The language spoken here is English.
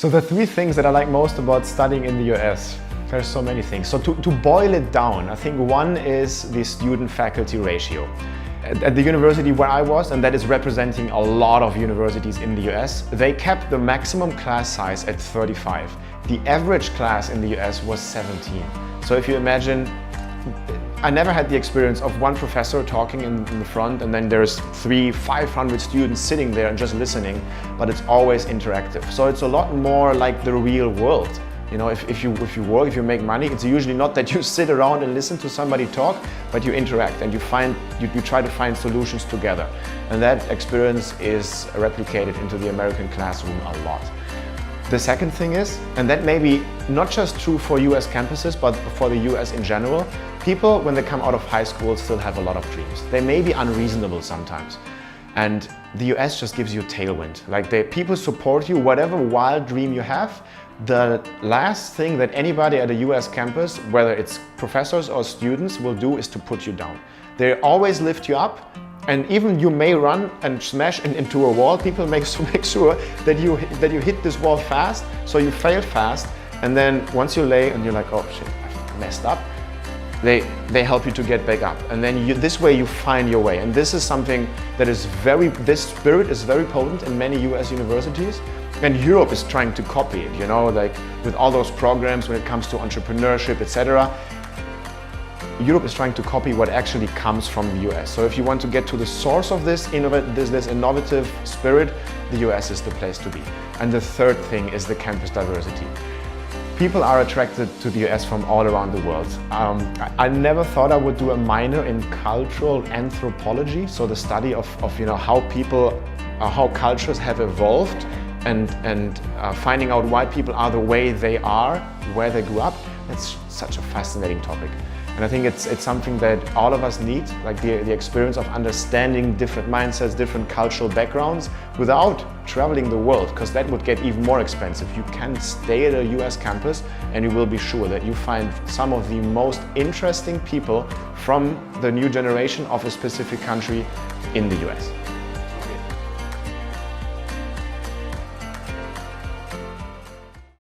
So the three things that I like most about studying in the US, there's so many things. So to boil it down, I think one is the student-faculty ratio. At the university where I was, and that is representing a lot of universities in the US, they kept the maximum class size at 35. The average class in the US was 17. So if you imagine, I never had the experience of one professor talking in the front and then there's 500 students sitting there and just listening, but it's always interactive. So it's a lot more like the real world. You know, if you work, if you make money, it's usually not that you sit around and listen to somebody talk, but you interact and you try to find solutions together. And that experience is replicated into the American classroom a lot. The second thing is, and that may be not just true for US campuses, but for the US in general, people, when they come out of high school, still have a lot of dreams. They may be unreasonable sometimes. And the US just gives you a tailwind. Like people support you, whatever wild dream you have. The last thing that anybody at a US campus, whether it's professors or students, will do is to put you down. They always lift you up. And even you may run and smash into a wall, people make sure that you hit this wall fast, so you fail fast. And then once you lay and you're like, oh shit, I messed up, they help you to get back up. And then this way you find your way. And this is something that is this spirit is very potent in many US universities. And Europe is trying to copy it, you know, like with all those programs when it comes to entrepreneurship, etc. Europe is trying to copy what actually comes from the US. So if you want to get to the source of this innovative spirit, the US is the place to be. And the third thing is the campus diversity. People are attracted to the US from all around the world. I never thought I would do a minor in cultural anthropology, so the study of you know, how cultures have evolved and finding out why people are the way they are, where they grew up. It's such a fascinating topic. And I think it's something that all of us need, like the experience of understanding different mindsets, different cultural backgrounds without traveling the world, because that would get even more expensive. You can stay at a US campus and you will be sure that you find some of the most interesting people from the new generation of a specific country in the US.